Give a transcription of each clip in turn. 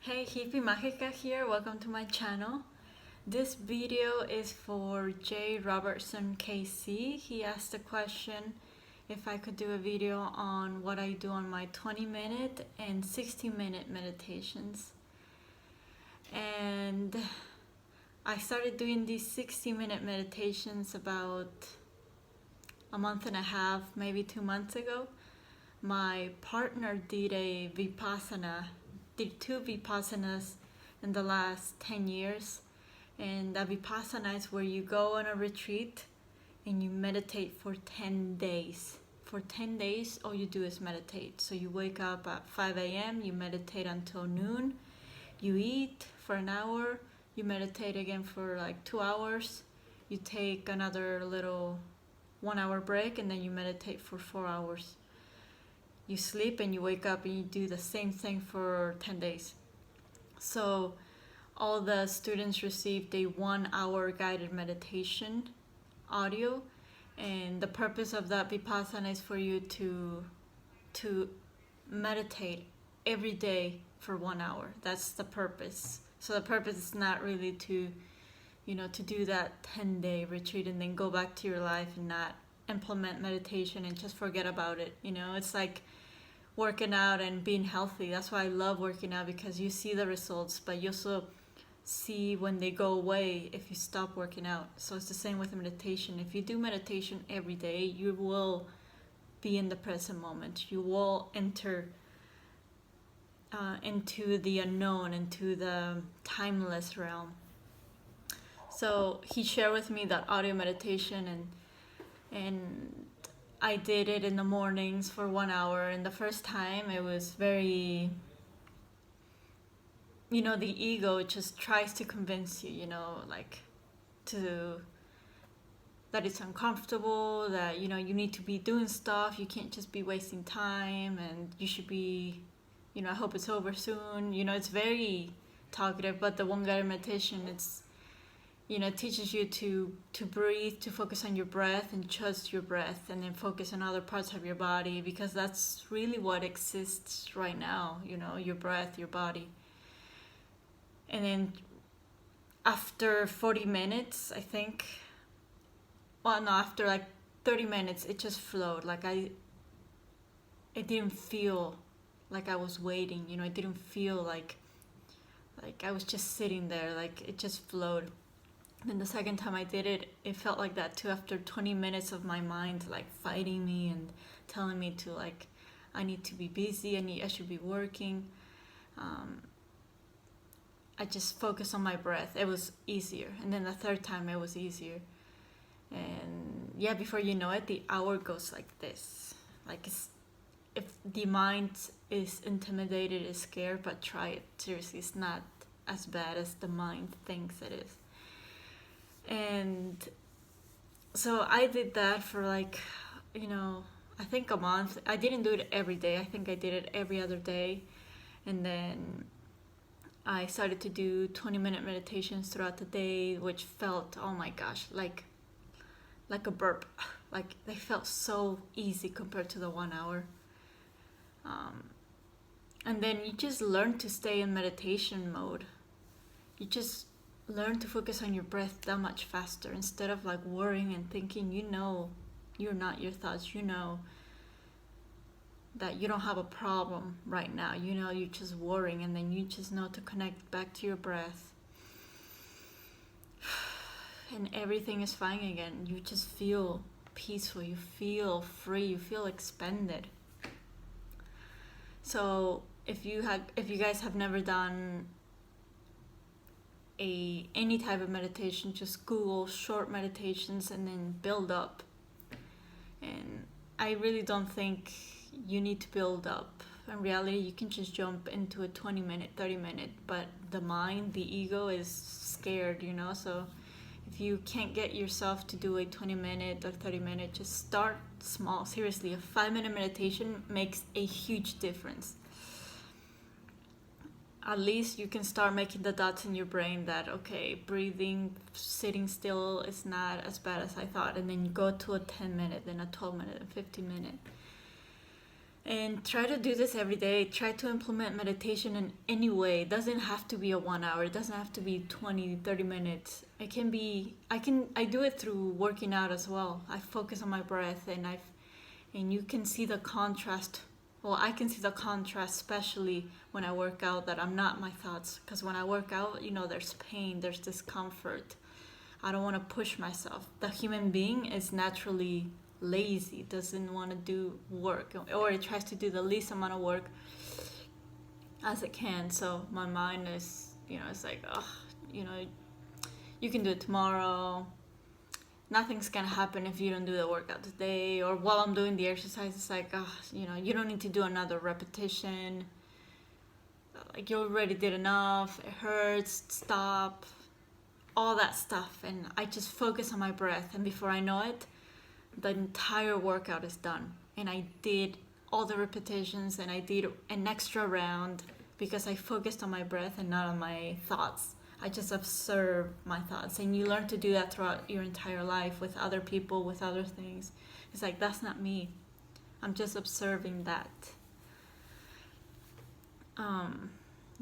Hey, Hippie Magica here. Welcome to my channel. This video is for J. Robertson KC. He asked a question if I could do a video on what I do on my 20-minute and 60-minute meditations. And I started doing these 60-minute meditations about a month and a half, maybe 2 months ago. My partner did two vipassanas in the last 10 years. And a vipassana is where you go on a retreat and you meditate for 10 days. For 10 days, all you do is meditate. So you wake up at 5 a.m., you meditate until noon, you eat for an hour, you meditate again for like 2 hours, you take another little 1 hour break, and then you meditate for 4 hours. You sleep and you wake up and you do the same thing for 10 days. So all the students received a 1 hour guided meditation audio, and the purpose of that vipassana is for you to meditate every day for 1 hour. That's the purpose. So the purpose is not really to do that 10-day retreat and then go back to your life and not implement meditation and just forget about it. It's like working out and being healthy. That's why I love working out, because you see the results, but you also see when they go away if you stop working out. So it's the same with meditation. If you do meditation every day, you will be in the present moment. You will enter into the unknown, into the timeless realm. So he shared with me that audio meditation, and I did it in the mornings for 1 hour. And the first time it was very, the ego just tries to convince you, that it's uncomfortable, that, you need to be doing stuff. You can't just be wasting time, and you should be, I hope it's over soon. It's very talkative, but the one guided meditation, it teaches you to breathe, to focus on your breath and trust your breath, and then focus on other parts of your body, because that's really what exists right now, your breath, your body. And then after 40 minutes, I think, after like 30 minutes, it just flowed. Like it didn't feel like I was waiting, it didn't feel like I was just sitting there, like it just flowed. Then the second time I did it, it felt like that too. After 20 minutes of my mind like fighting me and telling me to I need to be busy, I should be working. I just focused on my breath. It was easier. And then the third time it was easier. And yeah, before you know it, the hour goes like this. If the mind is intimidated, is scared, but try it. Seriously, it's not as bad as the mind thinks it is. And so I did that for I think a month. I didn't do it every day. I think I did it every other day. And then I started to do 20-minute meditations throughout the day, which felt, oh my gosh, like a burp. Like they felt so easy compared to the 1 hour. And then you just learn to stay in meditation mode. You just learn to focus on your breath that much faster, instead of worrying and thinking, you're not your thoughts, that you don't have a problem right now, you're just worrying, and then you just know to connect back to your breath, and everything is fine again. You just feel peaceful, you feel free, you feel expanded. So if you guys have never done any type of meditation, just Google short meditations and then build up. And I really don't think you need to build up. In reality, you can just jump into a 20-minute, 30-minute, but the mind, the ego is scared, so if you can't get yourself to do a 20-minute or 30-minute, just start small. Seriously, a 5-minute meditation makes a huge difference. At least you can start making the dots in your brain that, okay, breathing, sitting still is not as bad as I thought. And then you go to a 10-minute, then a 12-minute, a 15-minute. And try to do this every day. Try to implement meditation in any way. It doesn't have to be a 1 hour. It doesn't have to be 20, 30 minutes. It can be, I do it through working out as well. I focus on my breath, and you can see the contrast. Well, I can see the contrast, especially when I work out, that I'm not my thoughts. Because when I work out, there's pain, there's discomfort. I don't want to push myself. The human being is naturally lazy, doesn't want to do work, or it tries to do the least amount of work as it can. So my mind is, it's like, you can do it tomorrow. Nothing's gonna happen if you don't do the workout today. Or while I'm doing the exercise, it's like, you don't need to do another repetition. Like, you already did enough. It hurts. Stop. All that stuff. And I just focus on my breath, and before I know it, the entire workout is done. And I did all the repetitions, and I did an extra round because I focused on my breath and not on my thoughts. I just observe my thoughts. And you learn to do that throughout your entire life, with other people, with other things. It's like, that's not me. I'm just observing that.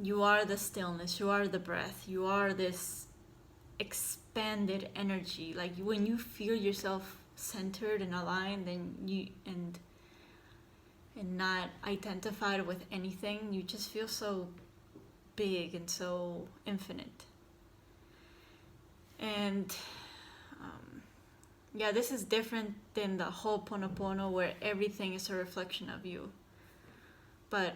You are the stillness. You are the breath. You are this expanded energy. Like, when you feel yourself centered and aligned, and not identified with anything, you just feel so big and so infinite. And this is different than the Ho'oponopono, where everything is a reflection of you. But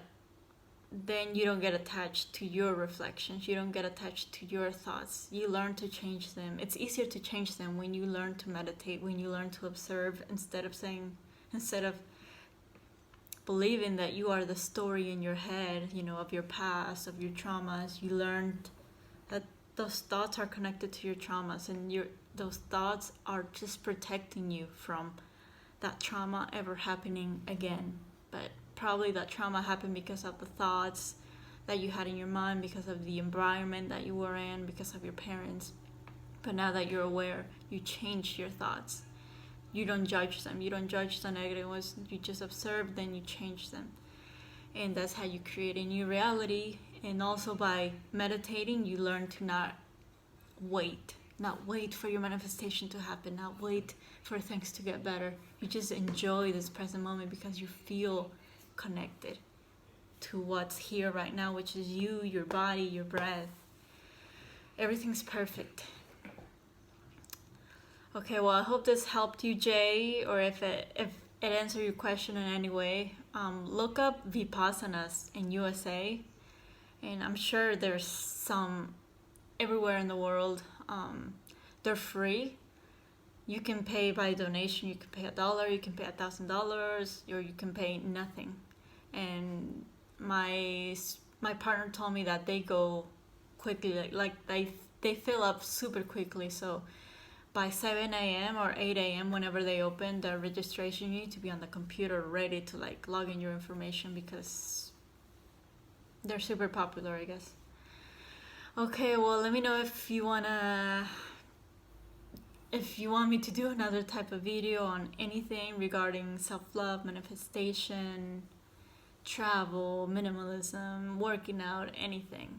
then you don't get attached to your reflections. You don't get attached to your thoughts. You learn to change them. It's easier to change them when you learn to meditate, when you learn to observe, instead of believing that you are the story in your head, of your past, of your traumas. You learned that those thoughts are connected to your traumas, and those thoughts are just protecting you from that trauma ever happening again. But probably that trauma happened because of the thoughts that you had in your mind, because of the environment that you were in, because of your parents. But now that you're aware, you change your thoughts. You don't judge them. You don't judge the negative ones. You just observe, then you change them. And that's how you create a new reality. And also, by meditating, you learn to not wait for your manifestation to happen, not wait for things to get better. You just enjoy this present moment because you feel connected to what's here right now, which is you, your body, your breath. Everything's perfect. Okay, well, I hope this helped you, Jay, or if it answered your question in any way. Look up Vipassanas in USA, and I'm sure there's some everywhere in the world. They're free. You can pay by donation. You can pay $1, you can pay $1,000, or you can pay nothing. And my partner told me that they go quickly, like they fill up super quickly. So by 7 a.m. or 8 a.m. whenever they open the registration, you need to be on the computer ready to log in your information, because they're super popular, I guess. Okay, well, let me know if you want me to do another type of video on anything regarding self-love, manifestation, travel, minimalism, working out, anything.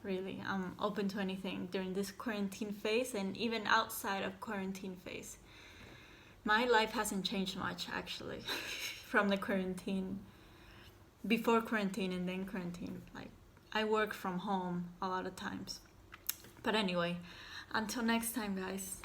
Really, I'm open to anything during this quarantine phase, and even outside of quarantine phase. My life hasn't changed much, actually, from the quarantine, before quarantine and then quarantine. Like, I work from home a lot of times. But anyway, until next time, guys.